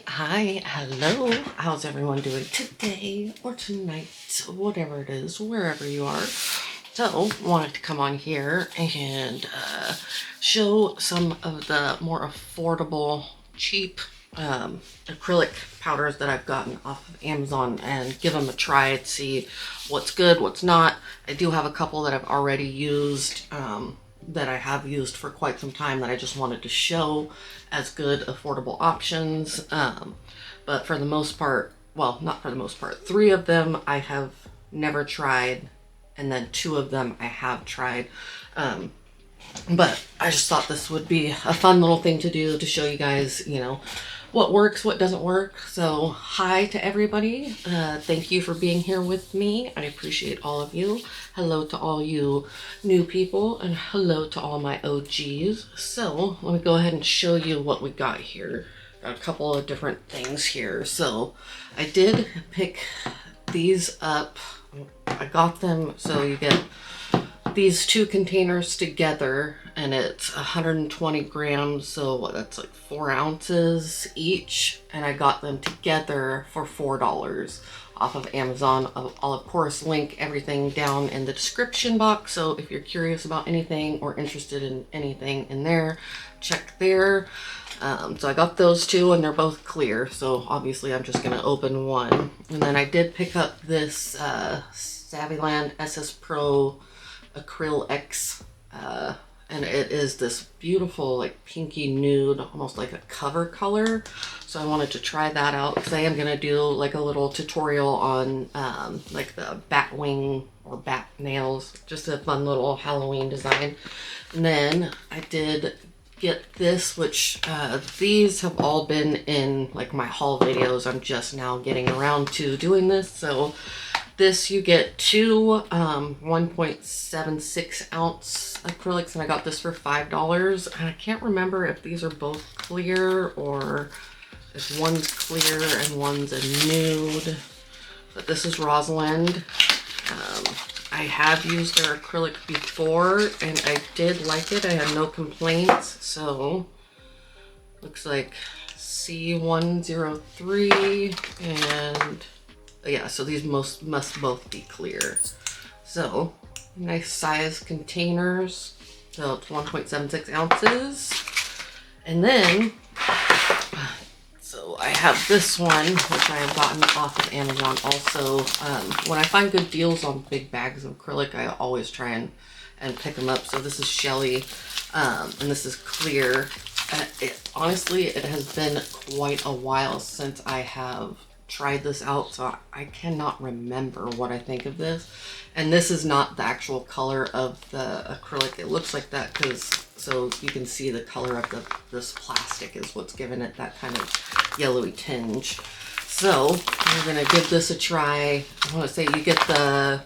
Hi, hello. How's everyone doing today or tonight, whatever it is, wherever you are? So, wanted to come on here and show some of the more affordable, cheap acrylic powders that I've gotten off of Amazon and give them a try to see what's good, what's not. I do have a couple that I've already used, that I have used for quite some time that I just wanted to show as good affordable options. But for the most part, well, not for the most part, 3 of them I have never tried, and then 2 of them I have tried. But I just thought this would be a fun little thing to do to show you guys, you know, what works, what doesn't work. So hi to everybody. Thank you for being here with me. I appreciate all of you. Hello to all you new people and hello to all my OGs. So let me go ahead and show you what we got here. Got a couple of different things here. So I did pick these up. I got them, so you get these 2 containers together and it's 120 grams, so what, that's like 4 ounces each, and I got them together for $4 off of Amazon. I'll of course link everything down in the description box, so if you're curious about anything or interested in anything in there, check there. So I got those 2 and they're both clear, so obviously I'm just gonna open one. And then I did pick up this Saviland SS Pro Acrylic, and it is this beautiful like pinky nude, almost like a cover color. So I wanted to try that out because I am gonna do like a little tutorial on like the bat wing or bat nails, just a fun little Halloween design. And then I did get this, which these have all been in like my haul videos. I'm just now getting around to doing this. So this, you get 2 1.76 ounce acrylics, and I got this for $5. And I can't remember if these are both clear or if one's clear and one's a nude. But this is Rosalind. I have used their acrylic before and I did like it. I had no complaints. So looks like C103 and yeah, so these must both be clear. So nice size containers. So it's 1.76 ounces. And then, so I have this one, which I have gotten off of Amazon also. When I find good deals on big bags of acrylic, I always try and pick them up. So this is Shelly, and this is clear. Honestly, it has been quite a while since I have tried this out, so I cannot remember what I think of this. And this is not the actual color of the acrylic. It looks like that because, so you can see the color of this plastic is what's giving it that kind of yellowy tinge. So we're gonna give this a try. I want to say you get the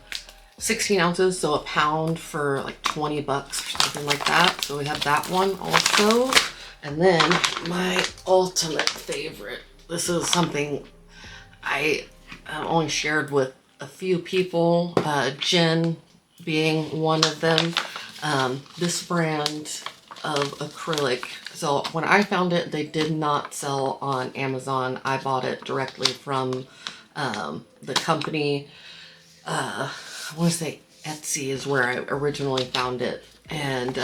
16 ounces, so a pound for like 20 bucks or something like that. So we have that one also. And then my ultimate favorite, this is something I only shared with a few people, Jen being one of them. This brand of acrylic, so when I found it, they did not sell on Amazon. I bought it directly from the company. I want to say Etsy is where I originally found it, and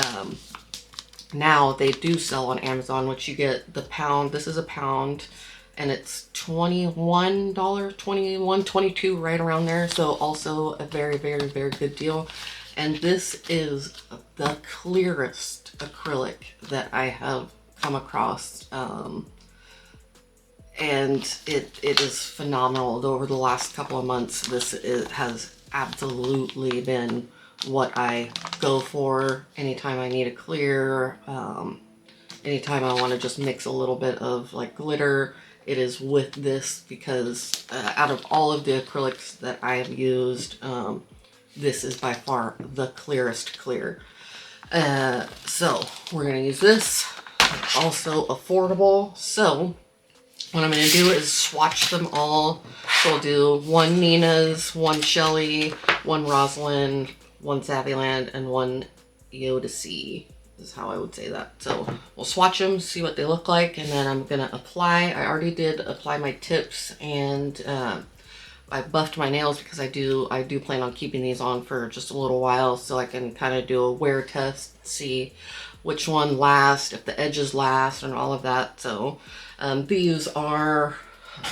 now they do sell on Amazon, which you get the pound. This is a pound and it's $21, $22, right around there. So also a very, very, very good deal. And this is the clearest acrylic that I have come across. And it is phenomenal. Over the last couple of months, this has absolutely been what I go for anytime I need a clear, anytime I want to just mix a little bit of like glitter. It is with this because out of all of the acrylics that I have used, this is by far the clearest clear. So we're going to use this. It's also affordable. So what I'm going to do is swatch them all. So we'll do 1 Nina's, 1 Shelly, 1 Rosalind, 1 Saviland, and 1 Eau de C. is how I would say that. So we'll swatch them, see what they look like, and then I'm gonna apply. I already did apply my tips, and I buffed my nails because I do plan on keeping these on for just a little while, so I can kind of do a wear test, see which one lasts, if the edges last, and all of that. So these are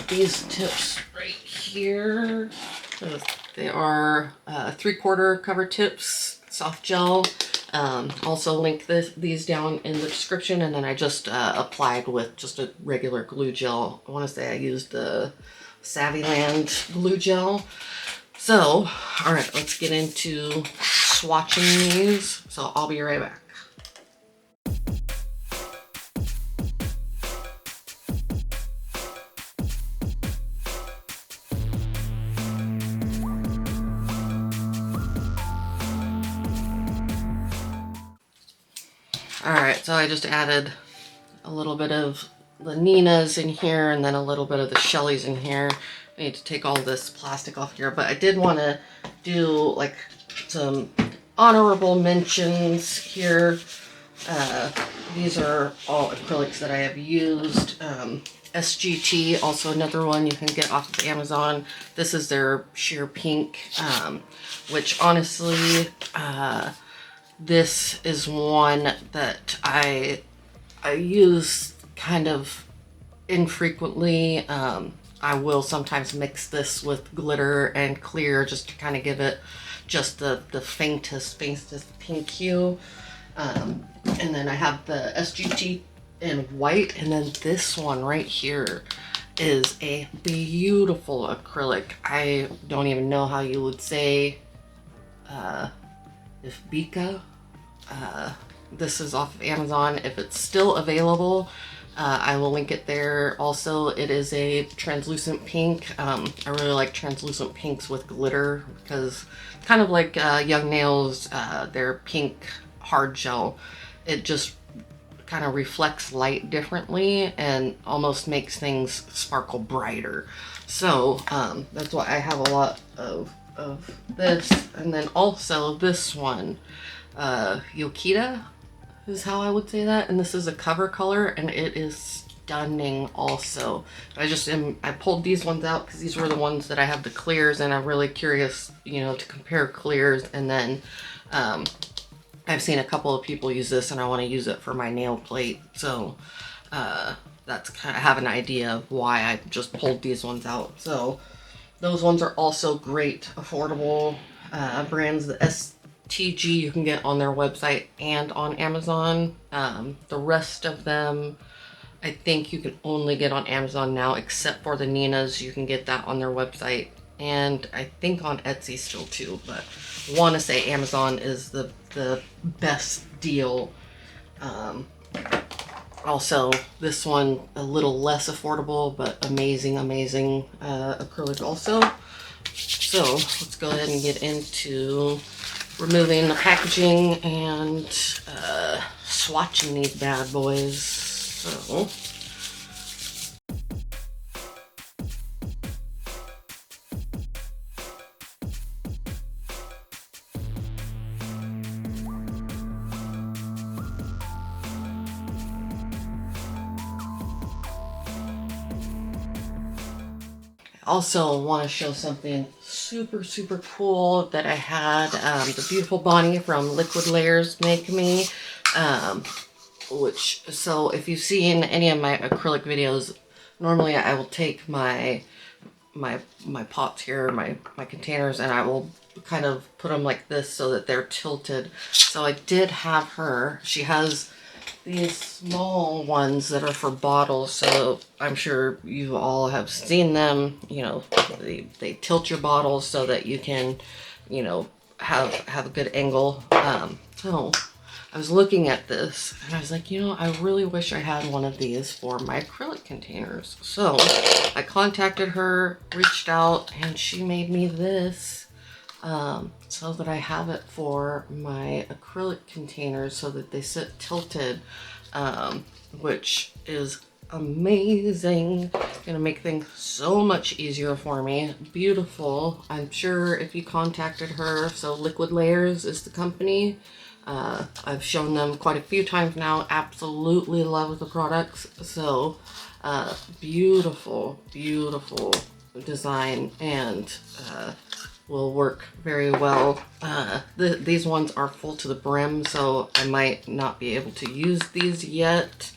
these tips right here. They are 3/4 cover tips, soft gel. Also link these down in the description, and then I just applied with just a regular glue gel. I want to say I used the Savvyland glue gel. So, all right, let's get into swatching these. So I'll be right back. All right, so I just added a little bit of the Nina's in here and then a little bit of the Shelly's in here. I need to take all this plastic off here, but I did want to do like some honorable mentions here. These are all acrylics that I have used. SGT, also another one you can get off of Amazon. This is their sheer pink, which honestly, this is one that I use kind of infrequently. I will sometimes mix this with glitter and clear just to kind of give it just the faintest pink hue. And then I have the SGT in white, and then this one right here is a beautiful acrylic. I don't even know how you would say if Bika. This is off of Amazon. If it's still available, I will link it there. Also, it is a translucent pink. I really like translucent pinks with glitter because kind of like Young Nails, their pink hard gel. It just kind of reflects light differently and almost makes things sparkle brighter. So that's why I have a lot of this. And then also this one, Yokita is how I would say that, and this is a cover color, and it is stunning also. I pulled these ones out because these were the ones that I have the clears, and I'm really curious, you know, to compare clears. And then I've seen a couple of people use this, and I want to use it for my nail plate. So that's kind of have an idea of why I just pulled these ones out. So those ones are also great, affordable brands. The STG you can get on their website and on Amazon. The rest of them, I think you can only get on Amazon now, except for the Nina's. You can get that on their website, and I think on Etsy still too, but I want to say Amazon is the best deal. Also, this one a little less affordable, but amazing acrylic also. So let's go ahead and get into removing the packaging and swatching these bad boys. So also want to show something super cool that I had the beautiful Bonnie from Liquid Layers make me, so if you've seen any of my acrylic videos, normally I will take my pots here, my containers, and I will kind of put them like this so that they're tilted. So I did have her, she has these small ones that are for bottles, so I'm sure you all have seen them. You know, they tilt your bottles so that you can, you know, have a good angle. So I was looking at this and I was like, you know, I really wish I had one of these for my acrylic containers. So I contacted her, reached out, and she made me this. So that I have it for my acrylic containers so that they sit tilted, which is amazing. Gonna make things so much easier for me. Beautiful. I'm sure if you contacted her, so Liquid Layers is the company, I've shown them quite a few times now. Absolutely love the products. So beautiful, beautiful design, and will work very well. These ones are full to the brim, so I might not be able to use these yet.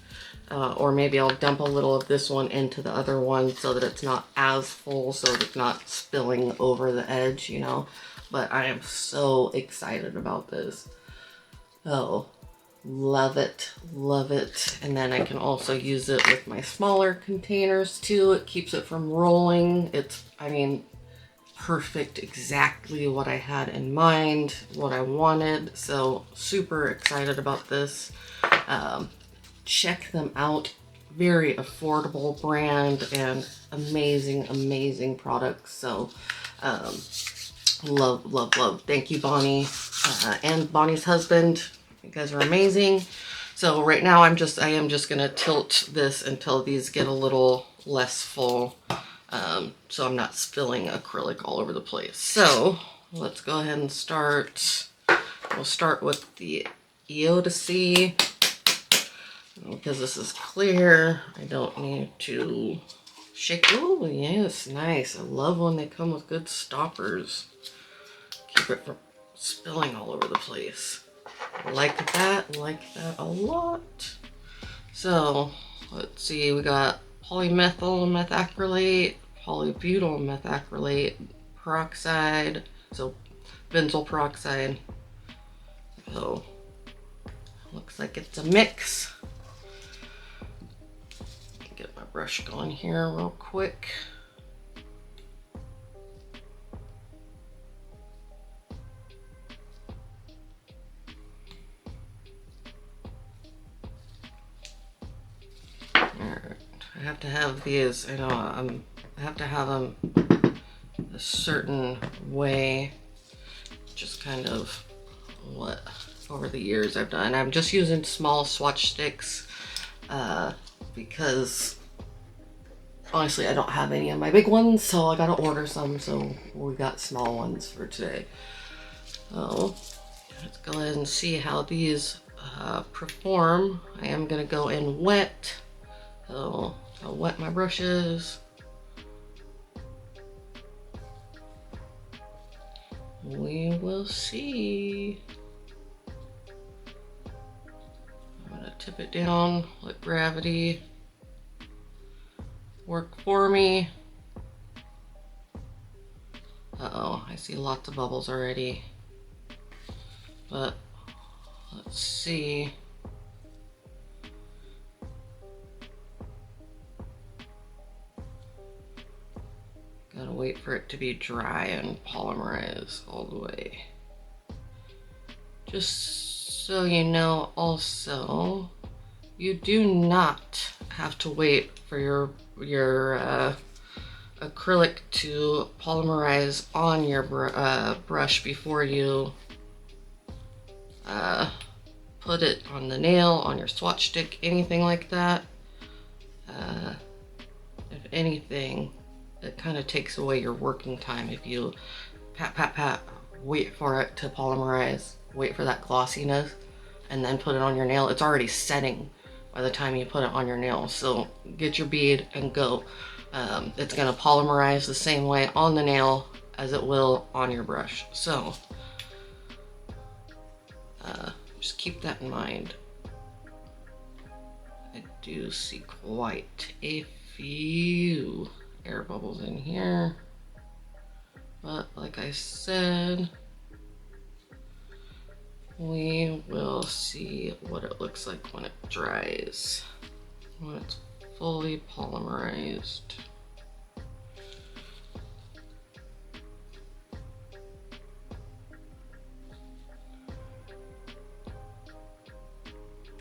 Or maybe I'll dump a little of this one into the other one so that it's not as full, so that it's not spilling over the edge, you know. But I am so excited about this. Oh, love it, love it. And then I can also use it with my smaller containers too. It keeps it from rolling. It's, I mean, perfect, exactly what I had in mind, what I wanted. So super excited about this. Check them out. Very affordable brand and amazing, amazing products. So love, love, love. Thank you, Bonnie, and Bonnie's husband. You guys are amazing. So right now I am just gonna tilt this until these get a little less full, so I'm not spilling acrylic all over the place. So let's go ahead and start. We'll start with the Odyssey. Because this is clear, I don't need to shake. Oh, yes, nice. I love when they come with good stoppers. Keep it from spilling all over the place. Like that a lot. So, let's see, we got polymethyl methacrylate, polybutyl methacrylate, peroxide, so benzyl peroxide. So, looks like it's a mix. Get my brush going here real quick. Alright, I have to have these, I know, I have to have them a certain way, just kind of what over the years I've done. I'm just using small swatch sticks because honestly I don't have any of my big ones, so I gotta order some, so we got small ones for today. So let's go ahead and see how these perform. I am gonna go in wet, so I'll wet my brushes. We will see. I'm gonna tip it down, let gravity work for me. Uh-oh, I see lots of bubbles already. But let's see. Gotta wait for it to be dry and polymerize all the way. Just so you know also, you do not have to wait for your acrylic to polymerize on your brush before you put it on the nail, on your swatch stick, anything like that. If anything, it kind of takes away your working time if you pat, pat, pat, wait for it to polymerize, wait for that glossiness, and then put it on your nail. It's already setting by the time you put it on your nail. So get your bead and go. It's gonna polymerize the same way on the nail as it will on your brush. So just keep that in mind. I do see quite a few air bubbles in here, but like I said, we will see what it looks like when it dries, when it's fully polymerized.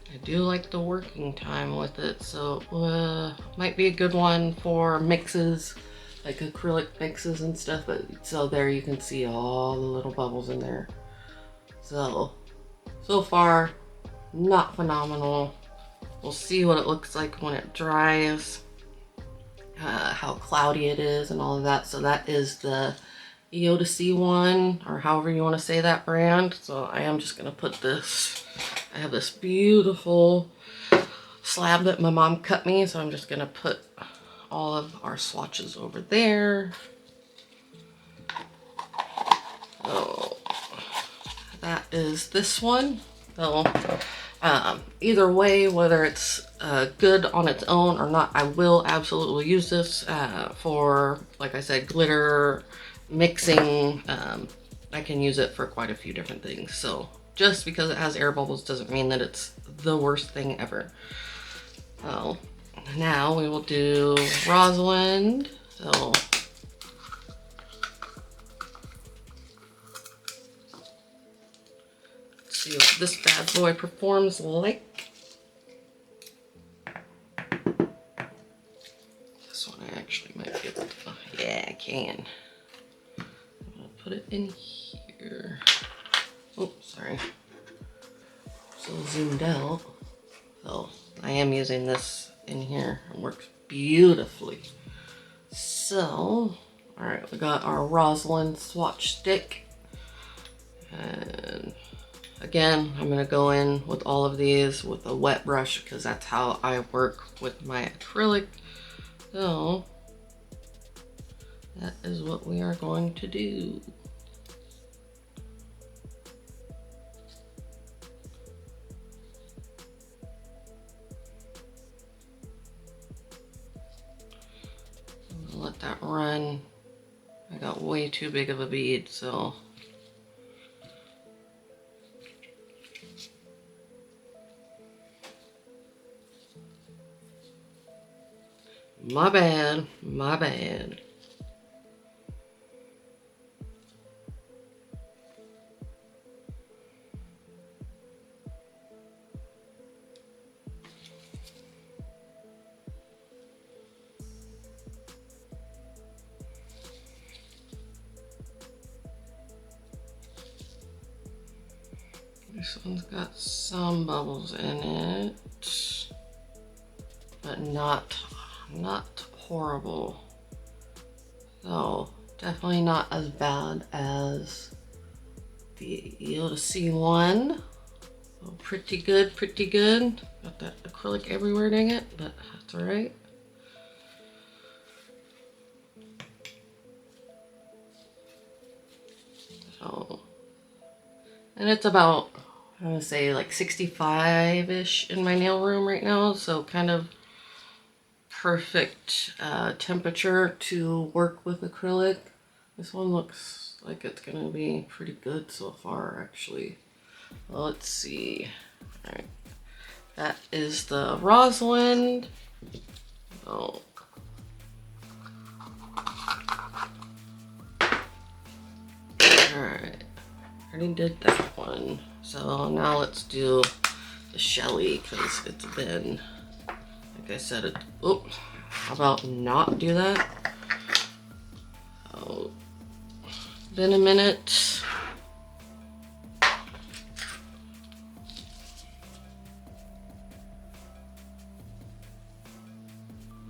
I do like the working time with it, so might be a good one for mixes, like acrylic mixes and stuff. But so there you can see all the little bubbles in there. So far, not phenomenal. We'll see what it looks like when it dries, how cloudy it is and all of that. So that is the BEAUTIFUL one, or however you want to say that brand. So I am just going to put this, I have this beautiful slab that my mom cut me, so I'm just going to put all of our swatches over there. So that is this one. So either way, whether it's good on its own or not, I will absolutely use this for, like I said, glitter, mixing. I can use it for quite a few different things. So just because it has air bubbles doesn't mean that it's the worst thing ever. So now we will do Rosalind. So let's see what this bad boy performs like. This one I actually might be able to, yeah, I can. I'm gonna put it in here. Oh, sorry. So zoomed out. So I am using this in here. It works beautifully. So, all right, we got our Rosalind swatch stick. And again, I'm gonna go in with all of these with a wet brush because that's how I work with my acrylic. So that is what we are going to do. Let that run. I got way too big of a bead, so my bad, my bad. This one's got some bubbles in it, but not horrible. So definitely not as bad as the BEAUTIFUL one. Oh, pretty good, pretty good. Got that acrylic everywhere, dang it, but that's all right. So, and it's about, I want to say like 65-ish in my nail room right now, so kind of perfect temperature to work with acrylic. This one looks like it's gonna be pretty good so far, actually. Well, let's see. All right, that is the Rosalind. Oh. All right, already did that one. So now let's do the Shelly because it's been, like I said, it. Oops. How about not do that? Oh, been a minute.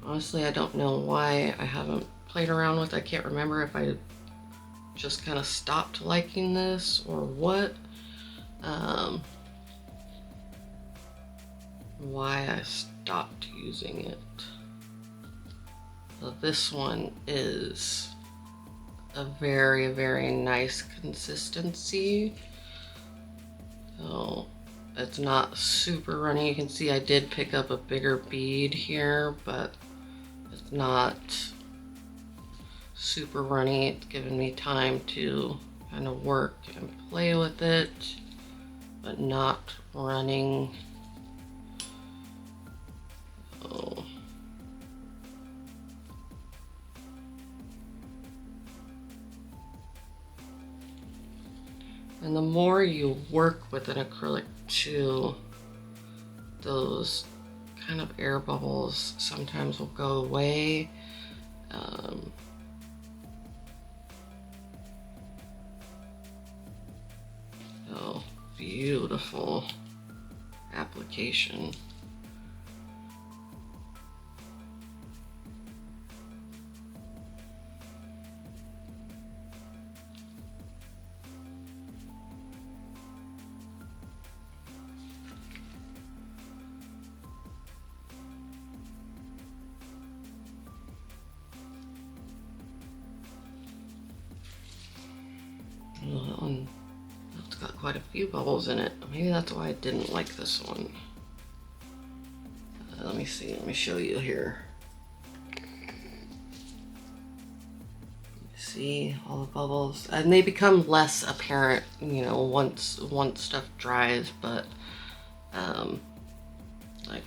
Honestly, I don't know why I haven't played around with it. I can't remember if I just kind of stopped liking this or what. Why I stopped using it. So this one is a very, very nice consistency. So it's not super runny. You can see I did pick up a bigger bead here, but it's not super runny. It's given me time to kind of work and play with it, but not running. So and the more you work with an acrylic too, those kind of air bubbles sometimes will go away. So beautiful application. quite a few bubbles in it. Maybe that's why I didn't like this one. Let me see, let me show you here. See all the bubbles, and they become less apparent, you know, once stuff dries, but like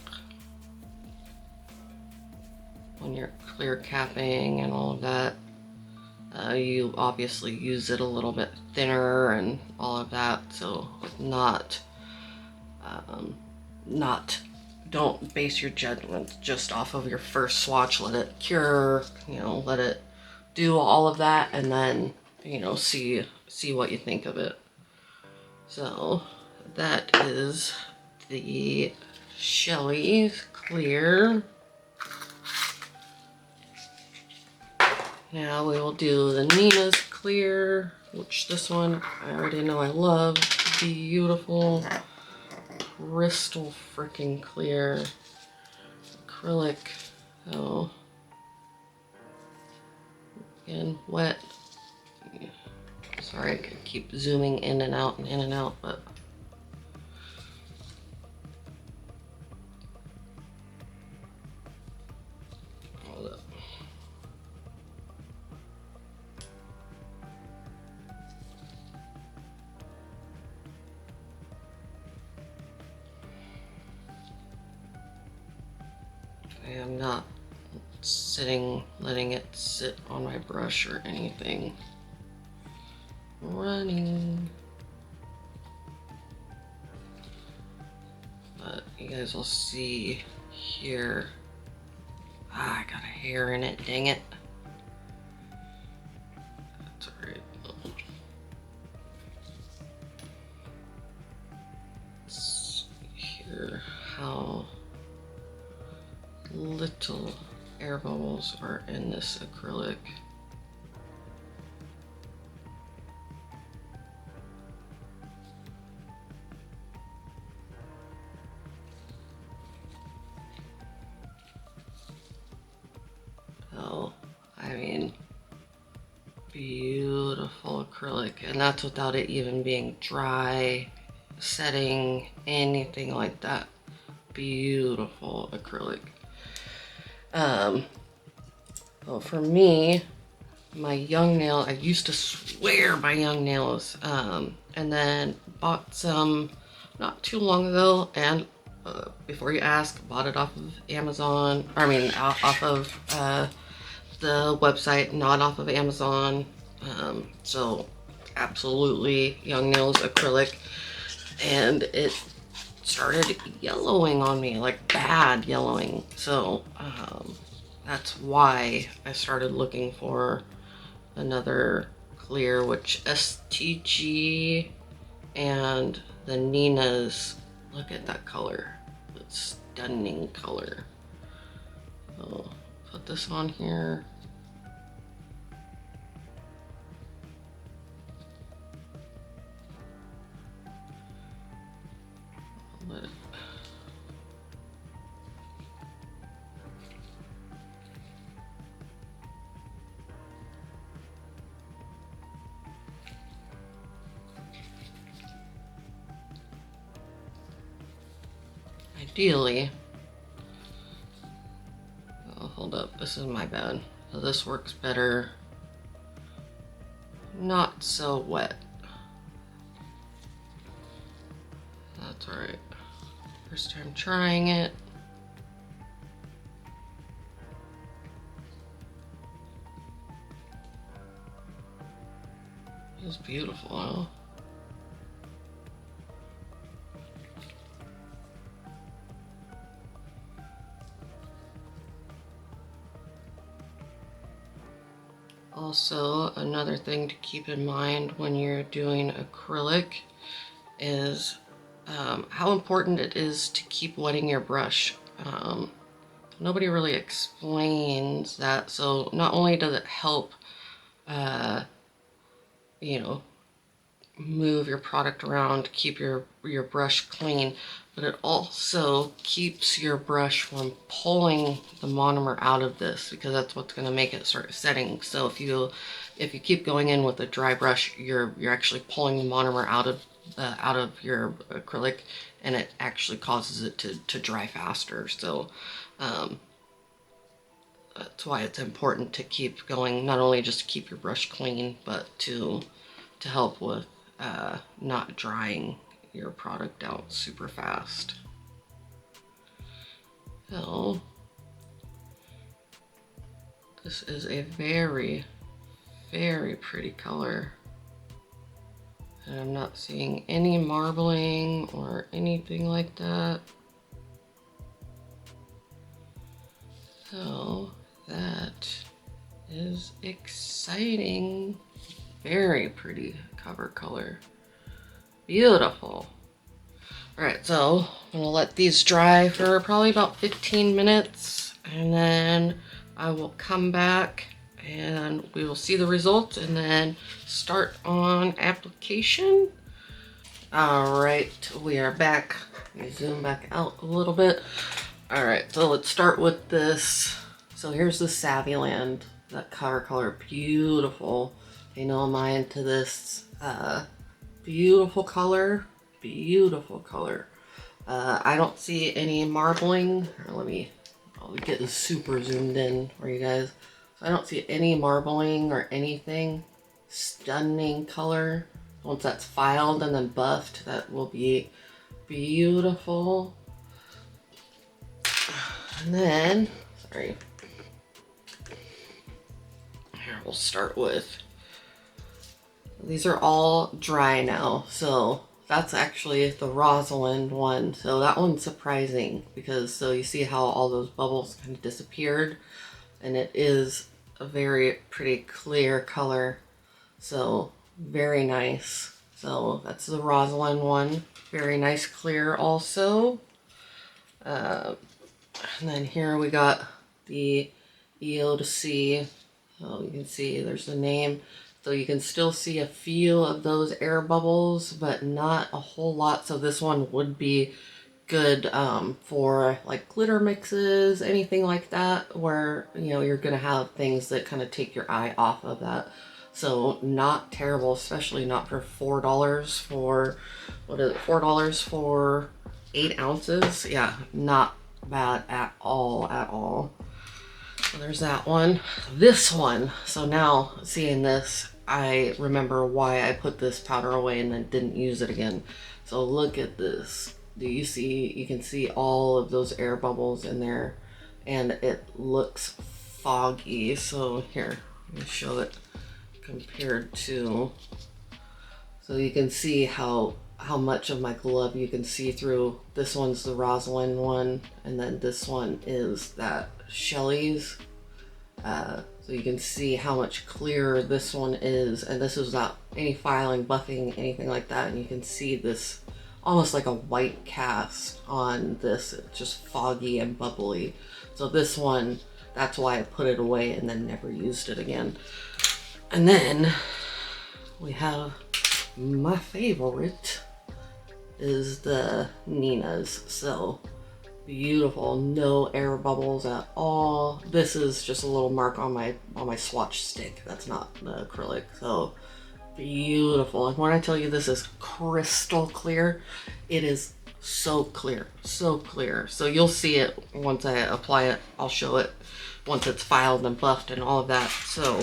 when you're clear capping and all of that, you obviously use it a little bit thinner and all of that, so don't base your judgment just off of your first swatch. Let it cure, you know, let it do all of that, and then, you know, see what you think of it. So that is the Shelly's Clear. Now we will do the Nina's Clear, which this one I already know I love. Beautiful crystal freaking clear acrylic. Oh, again, wet. Sorry, I could keep zooming in and out and in and out, but hold up. I am not letting it sit on my brush or anything. Running. But you guys will see here. Ah, I got a hair in it, dang it. That's alright. Let's see here how little air bubbles are in this acrylic. Oh, I mean, beautiful acrylic, and that's without it even being dry, setting, anything like that. Beautiful acrylic. Well, for me, my young nail, I used to swear by young nails, and then bought some not too long ago, and before you ask, bought it off of Amazon, or I mean off of the website, not off of Amazon. So absolutely young nails acrylic, and it started yellowing on me, like bad yellowing. So that's why I started looking for another clear, which STG and the Nina's, look at that color, it's stunning color. So put this on here. Let it. Ideally, oh, hold up, this is my bad. So this works better, not so wet. That's all right. First time trying it. It's beautiful, huh? Also, another thing to keep in mind when you're doing acrylic is how important it is to keep wetting your brush. Nobody really explains that, so not only does it help, you know, move your product around, keep your brush clean, but it also keeps your brush from pulling the monomer out of this, because that's what's going to make it start setting. So if you keep going in with a dry brush, you're actually pulling the monomer out of out of your acrylic, and it actually causes it to dry faster. So that's why it's important to keep going, not only just to keep your brush clean, but to help with not drying your product out super fast. So this is a very, very pretty color. And I'm not seeing any marbling or anything like that. So that is exciting. Very pretty cover color. Beautiful. All right, so I'm gonna let these dry for probably about 15 minutes, and then I will come back and we will see the results and then start on application. All right, we are back. Let me zoom back out a little bit. All right, so let's start with this. So here's the Savvyland, that cover color, beautiful. You know, am I into this? Beautiful color, beautiful color. I don't see any marbling. I'll get this super zoomed in for you guys. So I don't see any marbling or anything. Stunning color. Once that's filed and then buffed, that will be beautiful. And then, sorry. Here, we'll start with, these are all dry now. So that's actually the Rosalind one. So that one's surprising because, so you see how all those bubbles kind of disappeared, and it is a very pretty clear color. So very nice. So that's the Rosalind one. Very nice clear also. And then here we got the BEAUTIFUL. So you can see there's the name. So you can still see a few of those air bubbles, but not a whole lot. So this one would be good for like glitter mixes, anything like that, where, you know, you're gonna have things that kind of take your eye off of that. So not terrible, especially not for $4 for, what is it, $4 for 8 ounces. Yeah, not bad at all, at all. So there's that one. This one, so now seeing this, I remember why I put this powder away and then didn't use it again. So look at this. Do you see, you can see all of those air bubbles in there, and it looks foggy. So here, let me show it compared to, so you can see how much of my glove you can see through. This one's the Rosalind one, and then this one is that Shelley's. So you can see how much clearer this one is, and this is not any filing, buffing, anything like that. And you can see this almost like a white cast on this. It's just foggy and bubbly. So this one, that's why I put it away and then never used it again. And then we have my favorite is the Nina's. So beautiful, no air bubbles at all. This is just a little mark on my swatch stick. That's not the acrylic. So beautiful. And when I tell you this is crystal clear, it is so clear, so clear. So you'll see it once I apply it. I'll show it once it's filed and buffed and all of that. So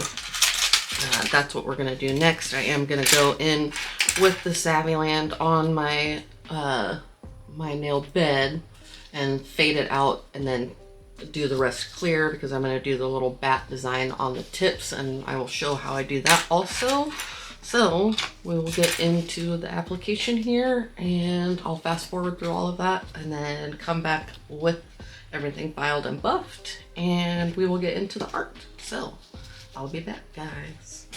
that's what we're gonna do next. I am gonna go in with the Savvyland on my my nail bed and fade it out, and then do the rest clear, because I'm going to do the little bat design on the tips, and I will show how I do that also. So we will get into the application here, and I'll fast forward through all of that and then come back with everything filed and buffed, and we will get into the art. So I'll be back, guys.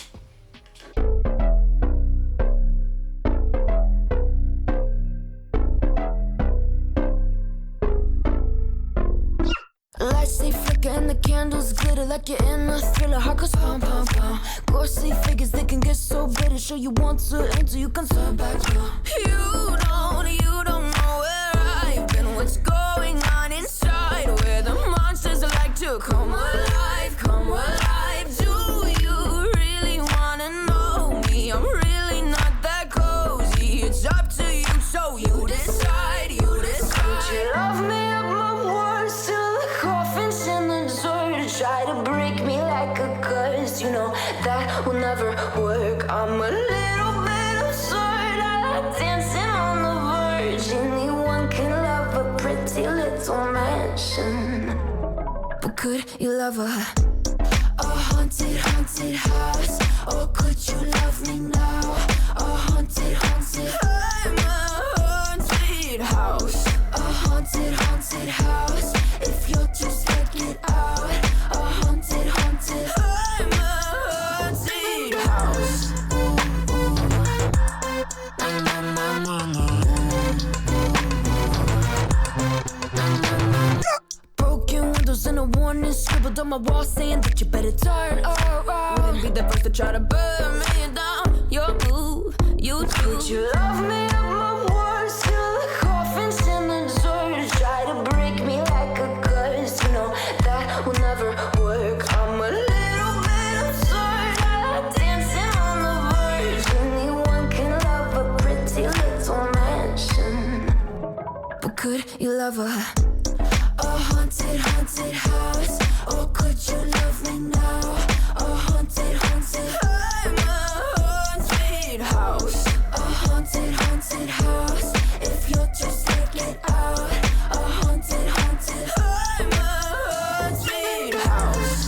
Lights they flicker and the candles glitter like you're in a thriller. Heart goes pum pum pum. Ghostly figures, they can get so bitter. Show you want to enter, you can turn back. You don't know where I've been. What's going on inside? Where the monsters like to come alive, come alive. Do you really wanna know me? I'm really not that cozy. It's up curse, you know that will never work. I'm a little bit absurd, I like dancing on the verge. Anyone can love a pretty little mansion, but could you love a haunted, haunted house? Or could you love me now? A haunted, haunted, I'm a haunted house. A haunted, haunted house. If you'll just check it out. A haunted, haunted, I'm a haunted house. Broken windows and a warning scribbled on my wall saying that you better turn around. Wouldn't be the first to try to burn me down. Your move, you do. Could you love me at my worst? Till the coffins in the dirt try to break me like a curse. You know that will never work. I'm a little bit absurd, I like dancing on the verge. Anyone can love a pretty little mansion, but could you love a haunted, haunted house? Or could you love me now? A haunted, haunted, I'm a haunted house. A haunted, haunted house. If you'll just check it out. A haunted, haunted, I'm a haunted house.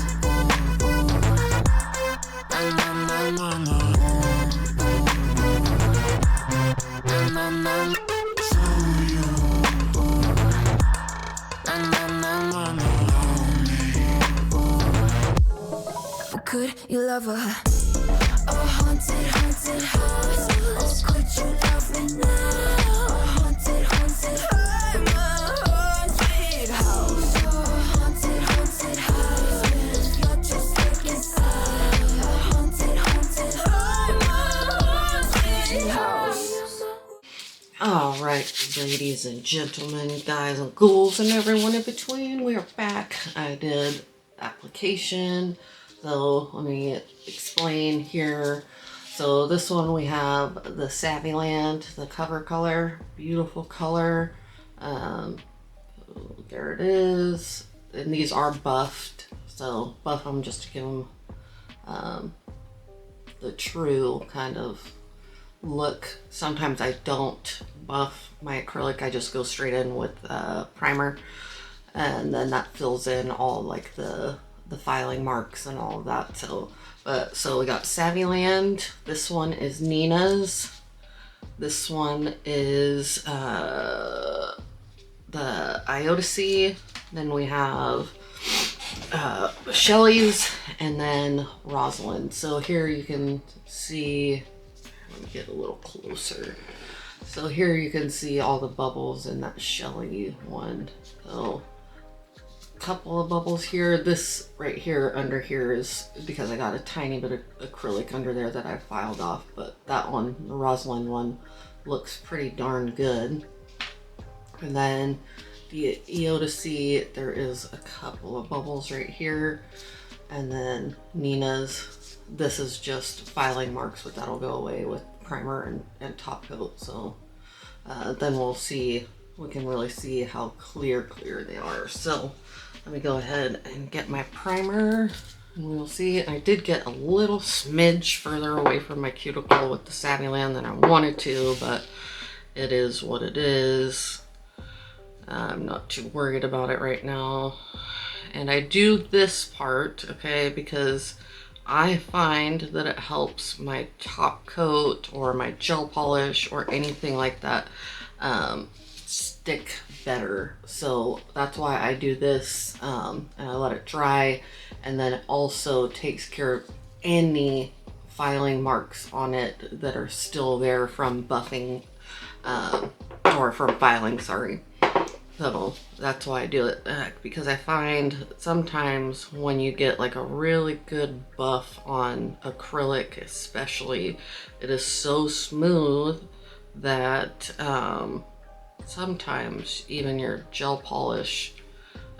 Could you love a haunted, haunted house? Or could you love me now? A haunted, haunted, I'm a haunted house. A haunted, haunted house. If you're just taking sides. A haunted, haunted, I'm a haunted house. All right, ladies and gentlemen, guys and ghouls and everyone in between, we are back. I did application. So let me explain here. So this one we have the Savvyland, the cover color, beautiful color. There it is. And these are buffed. So buff them just to give them the true kind of look. Sometimes I don't buff my acrylic. I just go straight in with primer. And then that fills in all like the filing marks and all of that. So we got Savvyland. This one is Nina's. This one is the Iotasy. Then we have Shelley's, and then Rosalind. So here you can see, let me get a little closer. So here you can see all the bubbles in that Shelley one. So couple of bubbles here. This right here under here is because I got a tiny bit of acrylic under there that I filed off, but that one, the Rosalind one, looks pretty darn good. And then the Iotasy, there is a couple of bubbles right here. And then Nina's, this is just filing marks, but that'll go away with primer and top coat. So then we'll see, we can really see how clear they are. So let me go ahead and get my primer and we'll see. I did get a little smidge further away from my cuticle with the Savvyland than I wanted to, but it is what it is. I'm not too worried about it right now. And I do this part, okay, because I find that it helps my top coat or my gel polish or anything like that stick better. So that's why I do this, and I let it dry, and then it also takes care of any filing marks on it that are still there from buffing or from filing, sorry. So that's why I do it, because I find sometimes when you get like a really good buff on acrylic especially, it is so smooth that sometimes even your gel polish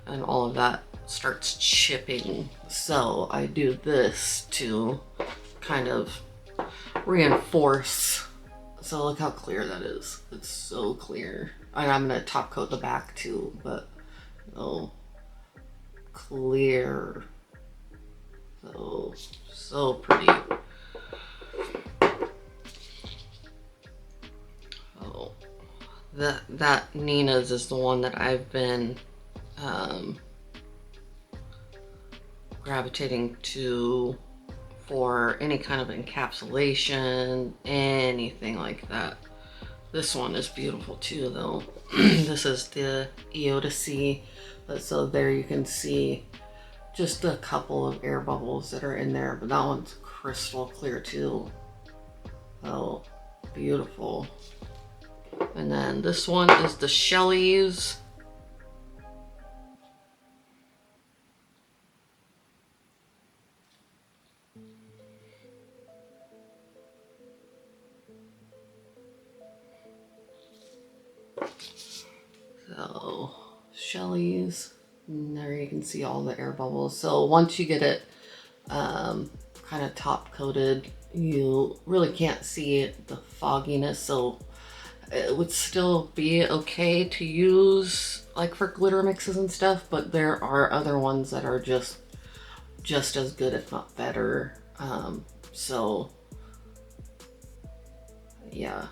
and all of that starts chipping. So I do this to kind of reinforce. So look how clear that is. It's so clear. And I'm gonna top coat the back too, but oh, clear. So pretty. Oh, that Nina's is the one that I've been gravitating to for any kind of encapsulation, anything like that. This one is beautiful too though. This is the Eotasy. So there you can see just a couple of air bubbles that are in there, but that one's crystal clear too. Oh, beautiful. And then this one is the Shelley's. So, Shelley's. And there you can see all the air bubbles. So once you get it kind of top coated, you really can't see the fogginess. So it would still be okay to use like for glitter mixes and stuff, but there are other ones that are just as good, if not better. So yeah,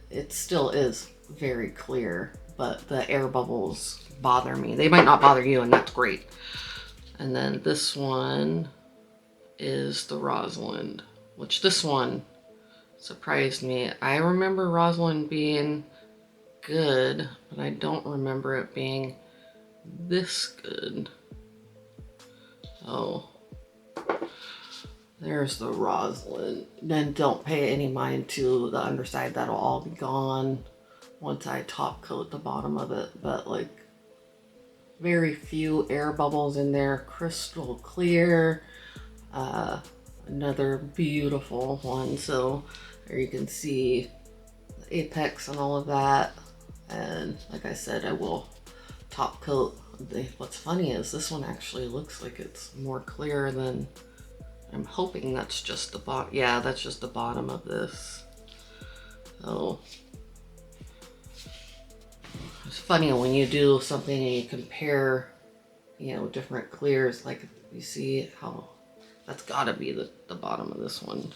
it still is very clear, but the air bubbles bother me. They might not bother you, and that's great. And then this one is the Rosalind, which this one surprised me. I remember Rosalind being good, but I don't remember it being this good. Oh, there's the Rosalind. Then don't pay any mind to the underside. That'll all be gone once I top coat the bottom of it. But like very few air bubbles in there, crystal clear. Another beautiful one. So there you can see the apex and all of that. And like I said, I will top coat. What's funny is this one actually looks like it's more clear than, I'm hoping that's just the bottom. Yeah, that's just the bottom of this. So it's funny when you do something and you compare, you know, different clears, like you see how that's gotta be the bottom of this one.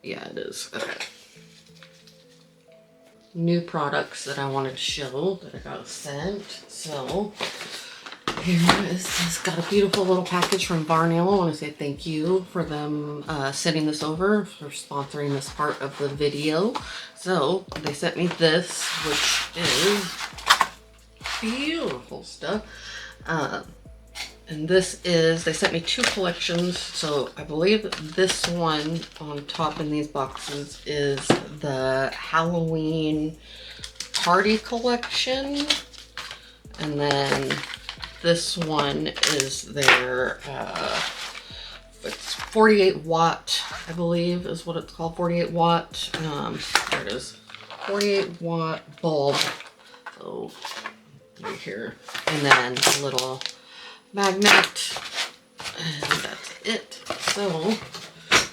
Yeah, it is. Okay. New products that I wanted to show that I got sent. So here is this. Got a beautiful little package from Varnail. I want to say thank you for them sending this over, for sponsoring this part of the video. So they sent me this, which is beautiful stuff. And this is, they sent me two collections. So I believe this one on top in these boxes is the Halloween party collection. And then this one is their, it's 48 watt, I believe is what it's called, 48 watt. There it is, 48 watt bulb. So right here. And then a little magnet, and that's it. So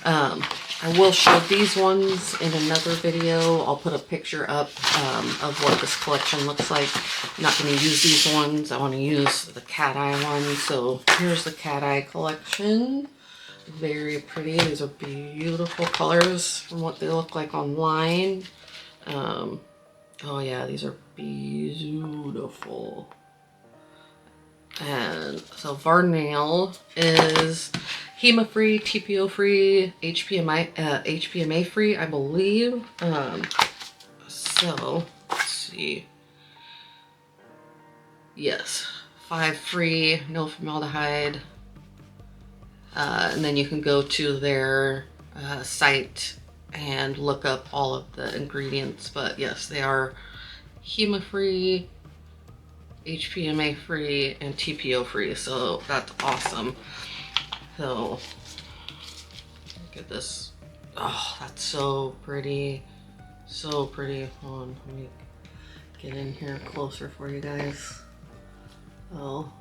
I will show these ones in another video. I'll put a picture up of what this collection looks like. I'm not going to use these ones. I want to use the cat eye one. So here's the cat eye collection. Very pretty. These are beautiful colors from what they look like online. Oh yeah, these are beautiful. And so Varnail is HEMA-free, TPO-free, HPMA-free, I believe. So let's see. Yes, 5 free, no formaldehyde. And then you can go to their site and look up all of the ingredients. But yes, they are HEMA-free, HPMA free, and TPO free, so that's awesome. So look at this. Oh, that's so pretty, so pretty. Hold on, let me get in here closer for you guys. Oh,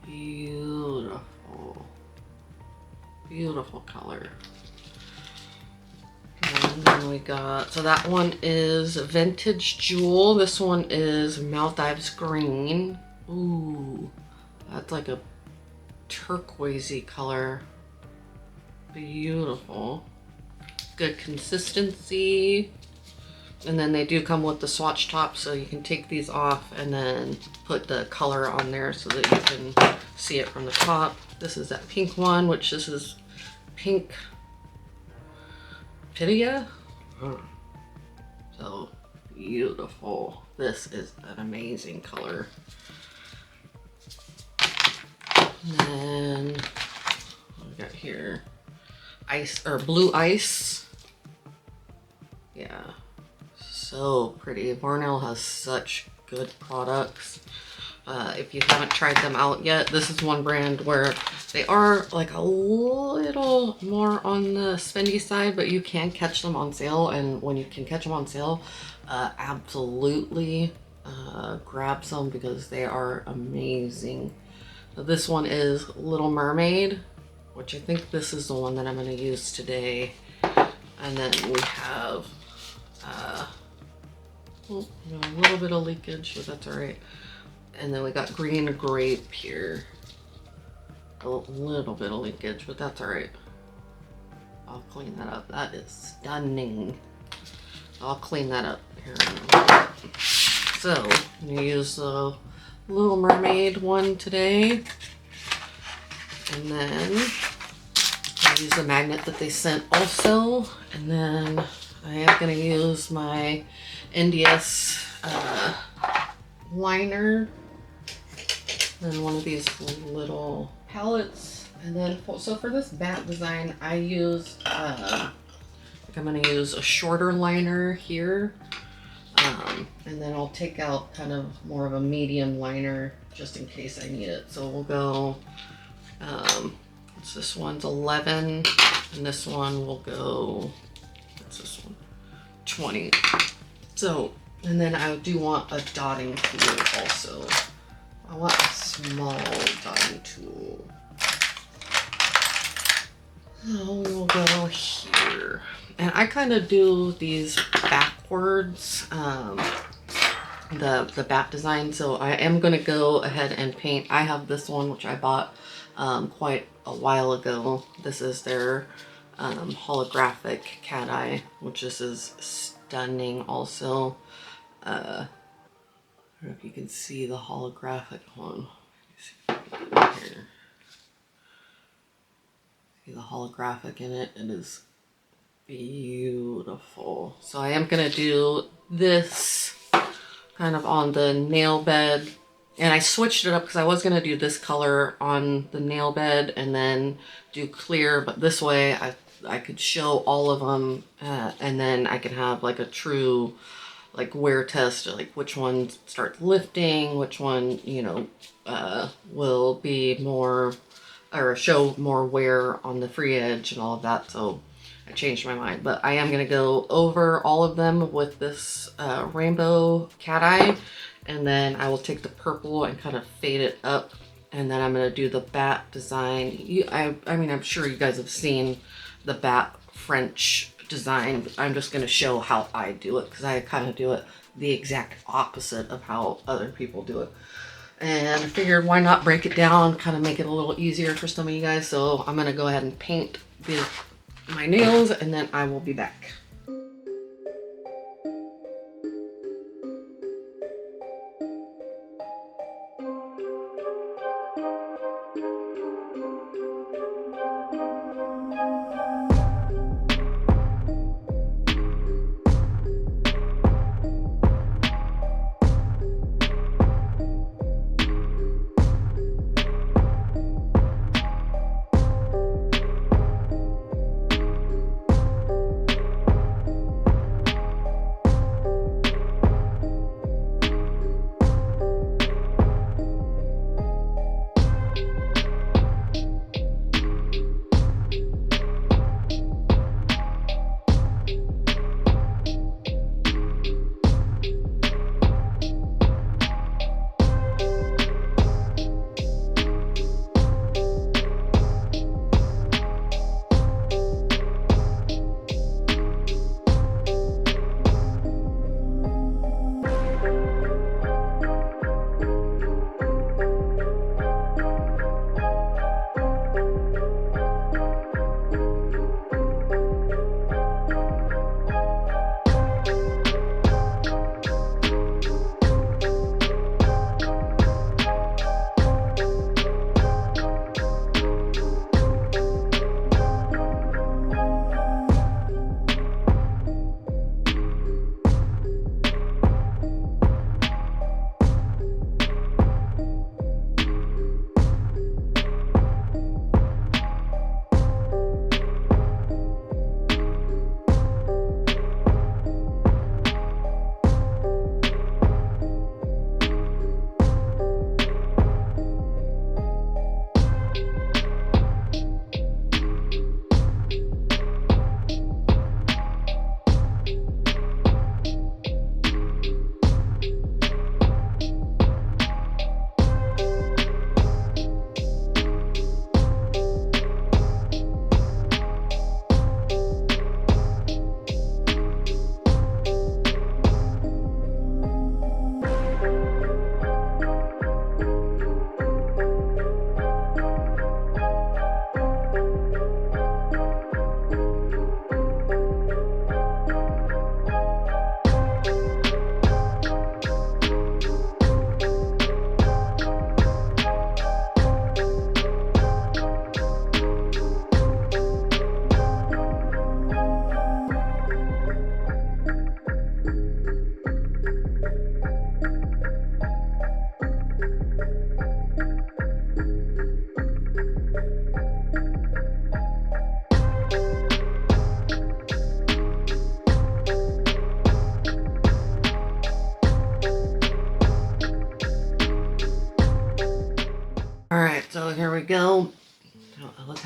beautiful, beautiful color. And then we got, so that one is Vintage Jewel. This one is Maldives Green. Ooh, that's like a turquoisey color. Beautiful. Good consistency. And then they do come with the swatch top, so you can take these off and then put the color on there so that you can see it from the top. This is that pink one, which this is pink Pitia. So beautiful. This is an amazing color. And then what we got here? Ice or blue ice. Yeah. So pretty. Varnail has such good products. If you haven't tried them out yet, this is one brand where they are like a little more on the spendy side, but you can catch them on sale. And when you can catch them on sale, absolutely grab some because they are amazing. So this one is Little Mermaid, which I think this is the one that I'm going to use today. And then we have oh, a little bit of leakage, but that's all right. And then we got Green Grape here. A little bit of leakage, but that's all right. I'll clean that up. That is stunning. I'll clean that up here in a minute. So I'm gonna use the Little Mermaid one today. And then I'll use the magnet that they sent also. And then I am gonna use my NDS liner. And one of these little palettes. And then, so for this bat design, I used, I'm going to use a shorter liner here. And then I'll take out kind of more of a medium liner just in case I need it. So we'll go, this one's 11, and this one will go, what's this one? 20. So, and then I do want a dotting tool also. I want a small dotting tool. So we'll go here. And I kind of do these backwards, the bat design. So I am going to go ahead and paint. I have this one, which I bought quite a while ago. This is their holographic cat eye, which this is stunning also. I don't know if you can see the holographic one. Here. See the holographic in it. It is beautiful. So I am going to do this kind of on the nail bed. And I switched it up because I was going to do this color on the nail bed and then do clear. But this way I could show all of them and then I can have like a true like wear test, like which one starts lifting, which one, you know, will be more or show more wear on the free edge and all of that. So I changed my mind, but I am going to go over all of them with this rainbow cat eye, and then I will take the purple and kind of fade it up, and then I'm going to do the bat design. I mean, I'm sure you guys have seen the bat French design. I'm just going to show how I do it because I kind of do it the exact opposite of how other people do it. And I figured why not break it down, kind of make it a little easier for some of you guys. So I'm going to go ahead and paint my nails and then I will be back.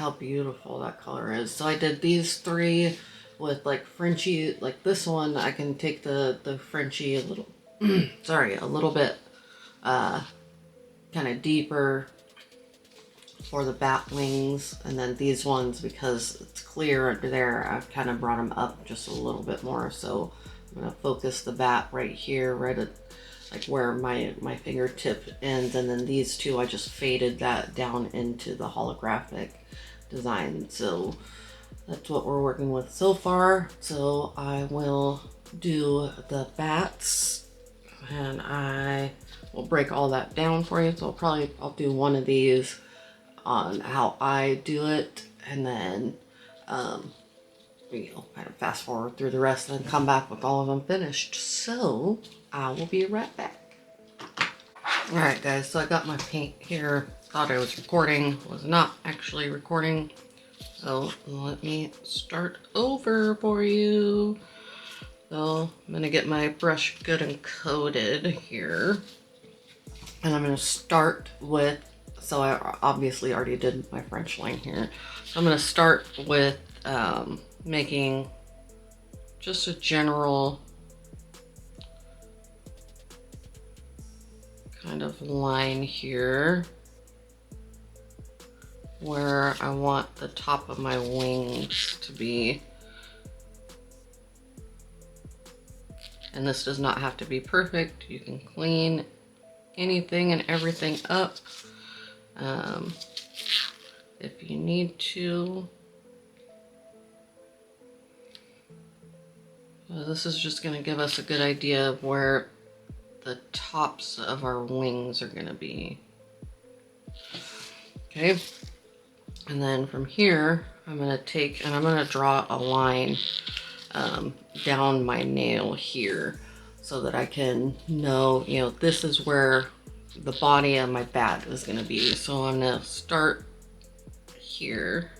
how beautiful that color is. So I did these three with like Frenchy, like this one, I can take the Frenchy a little, sorry, a little bit kind of deeper for the bat wings. And then these ones, because it's clear under there, I've kind of brought them up just a little bit more. So I'm going to focus the bat right here, right at like where my fingertip ends. And then these two, I just faded that down into the holographic design. So that's what we're working with so far. So I will do the bats, and I will break all that down for you. So I'll do one of these on how I do it, and then kind of fast forward through the rest and then come back with all of them finished. So I will be right back. All right, guys, so I got my paint here. Thought I was recording, was not actually recording. So let me start over for you. So I'm gonna get my brush good and coated here. And I'm gonna start with, so I obviously already did my French line here. So I'm gonna start with making just a general kind of line here where I want the top of my wings to be. And this does not have to be perfect. You can clean anything and everything up if you need to. So this is just going to give us a good idea of where the tops of our wings are going to be. Okay. And then from here, I'm going to take and I'm going to draw a line down my nail here so that I can know, this is where the body of my bat is going to be. So I'm going to start here.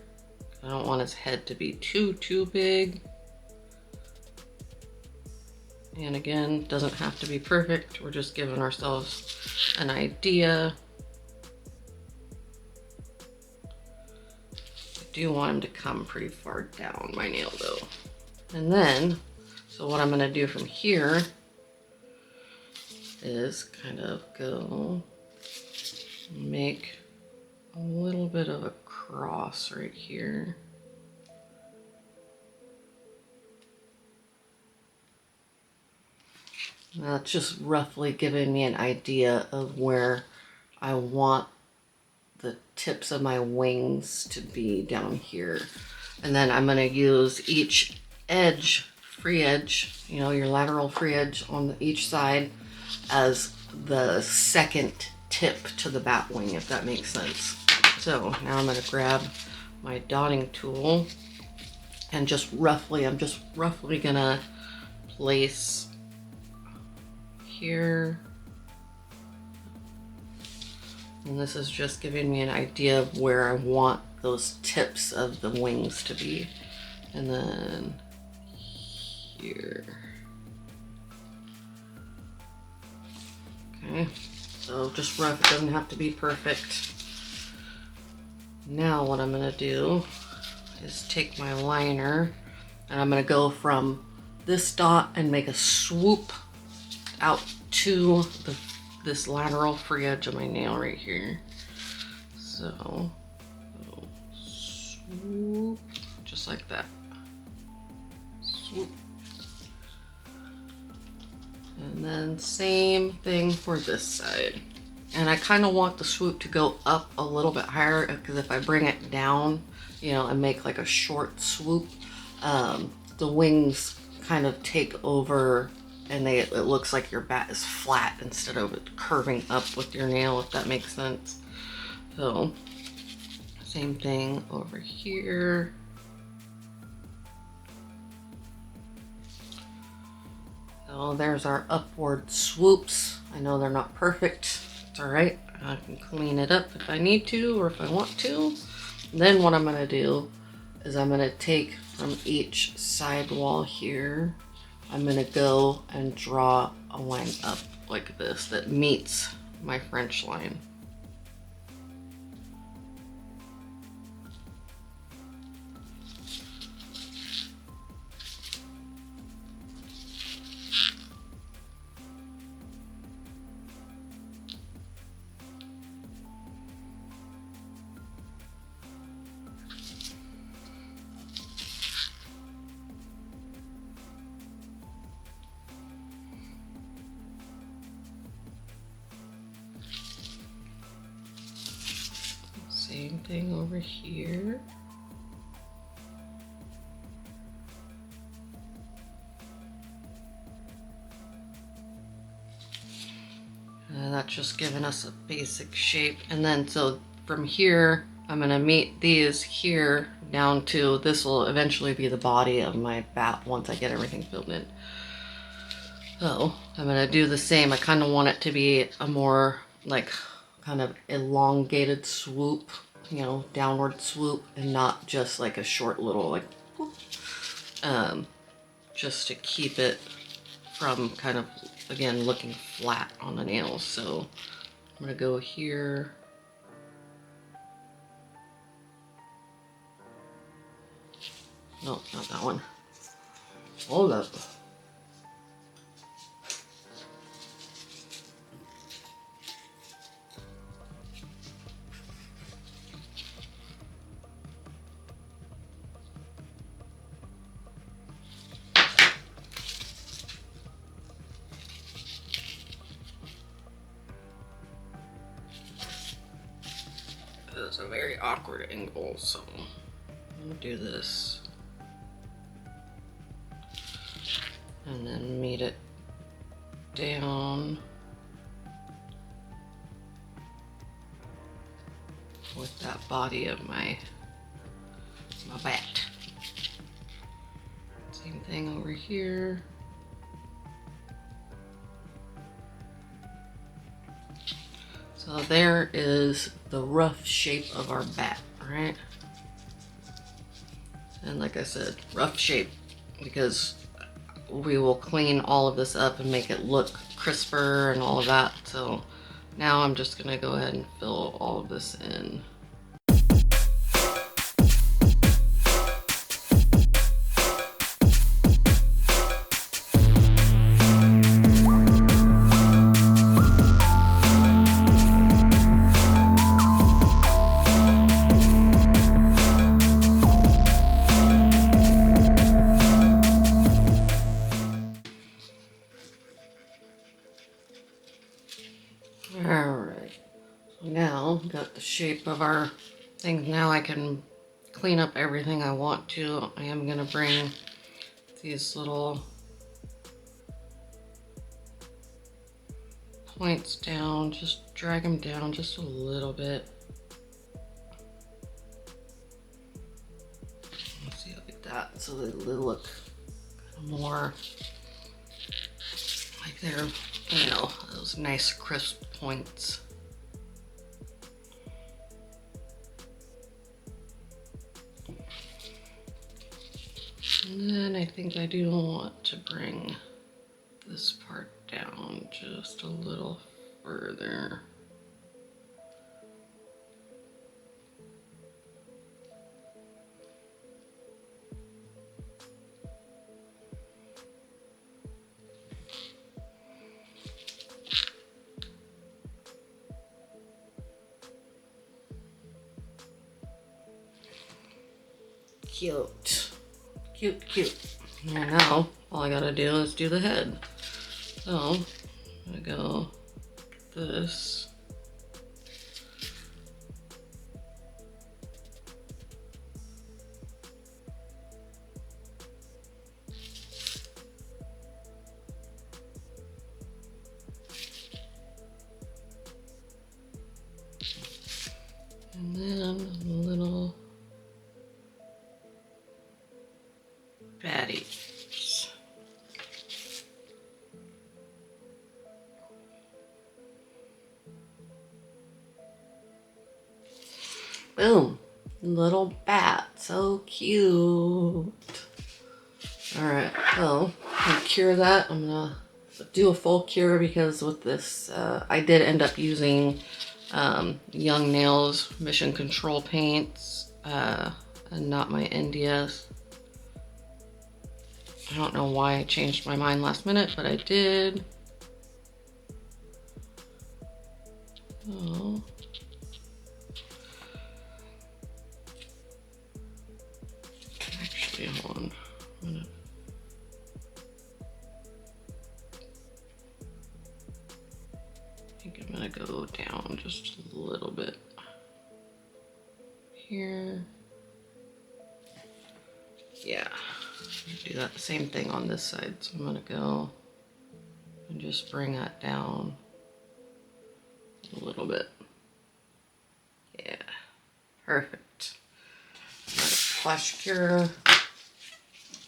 I don't want his head to be too big. And again, doesn't have to be perfect. We're just giving ourselves an idea. I do want him to come pretty far down my nail though. And then, so what I'm gonna do from here is kind of go make a little bit of a cross right here. That's just roughly giving me an idea of where I want the tips of my wings to be down here. And then I'm going to use each edge, free edge, your lateral free edge on each side as the second tip to the bat wing, if that makes sense. So now I'm going to grab my dotting tool and I'm just roughly going to place here, and this is just giving me an idea of where I want those tips of the wings to be. And then here. Okay, so just rough, it doesn't have to be perfect. Now what I'm gonna do is take my liner and I'm gonna go from this dot and make a swoop out to this lateral free edge of my nail right here. So swoop, just like that. Swoop. And then same thing for this side. And I kind of want the swoop to go up a little bit higher, because if I bring it down, and make like a short swoop, the wings kind of take over and it looks like your bat is flat instead of it curving up with your nail, if that makes sense. So same thing over here. So there's our upward swoops. I know they're not perfect. It's all right. I can clean it up if I need to or if I want to. Then what I'm gonna do is I'm gonna take from each side wall here, I'm gonna go and draw a line up like this that meets my French line. thing over here. That's just giving us a basic shape. And then so from here, I'm gonna meet these here down to, this will eventually be the body of my bat once I get everything filled in. So I'm gonna do the same. I kind of want it to be a more like kind of elongated swoop, you know, downward swoop, and not just like a short little like whoop. Just to keep it from kind of, again, looking flat on the nails. So I'm gonna go here. No, not that one. Hold up. It's a very awkward angle, so I'm gonna do this. And then meet it down with that body of my bat. Same thing over here. So there is the rough shape of our bat, right? And like I said, rough shape, because we will clean all of this up and make it look crisper and all of that. So now I'm just gonna go ahead and fill all of this in. Alright, so now got the shape of our things. Now I can clean up everything I want to. I am going to bring these little points down, just drag them down just a little bit. Let's see, like that, so they look kind of more like they're, you know, those nice crisp points. And then I think I do want to bring this part down just a little further. Cute. Cute, cute. And now all I gotta do is do the head. So I'm gonna go this. And then a little baddies. Boom. Little bat. So cute. Alright, so I'm gonna cure that. I'm gonna do a full cure because with this, I did end up using Young Nails Mission Control paints and not my Indias. I don't know why I changed my mind last minute, but I did. Oh. Actually, hold on. I think I'm gonna go down just a little bit. here. Yeah, do that same thing on this side. So I'm gonna go and just bring that down a little bit. Yeah, perfect. Flash cure,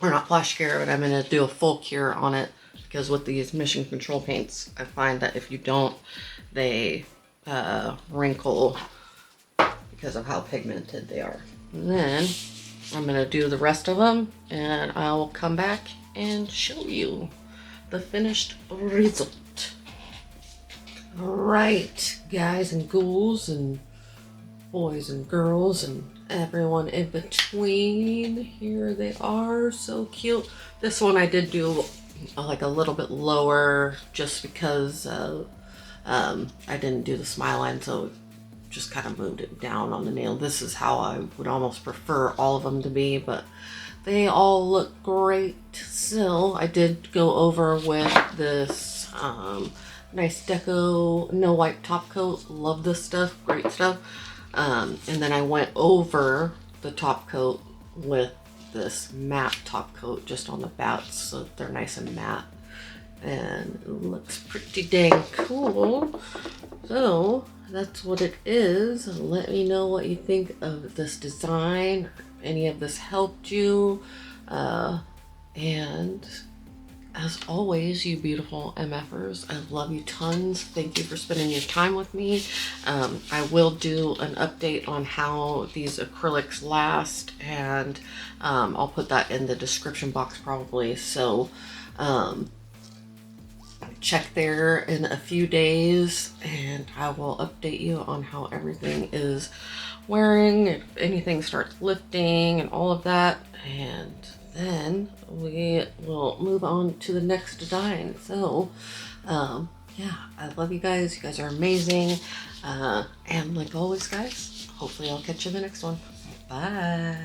or not flash cure, but I'm gonna do a full cure on it because with these mission control paints, I find that if you don't, they wrinkle because of how pigmented they are. And then I'm gonna do the rest of them and I'll come back and show you the finished result. All right, guys and ghouls and boys and girls and everyone in between, here they are, so cute. This one I did do like a little bit lower just because I didn't do the smile line, so just kind of moved it down on the nail. This is how I would almost prefer all of them to be, but they all look great. So I did go over with this nice deco no wipe top coat. Love this stuff, great stuff. And then I went over the top coat with this matte top coat just on the bats, so they're nice and matte, and it looks pretty dang cool. So that's what it is. Let me know what you think of this design. Any of this helped you? And as always, you beautiful MFers, I love you tons. Thank you for spending your time with me. I will do an update on how these acrylics last, and I'll put that in the description box probably. So check there in a few days and I will update you on how everything is wearing, if anything starts lifting and all of that, and then we will move on to the next design. So yeah, I love you guys. You guys are amazing, and like always guys, hopefully I'll catch you in the next one. Bye.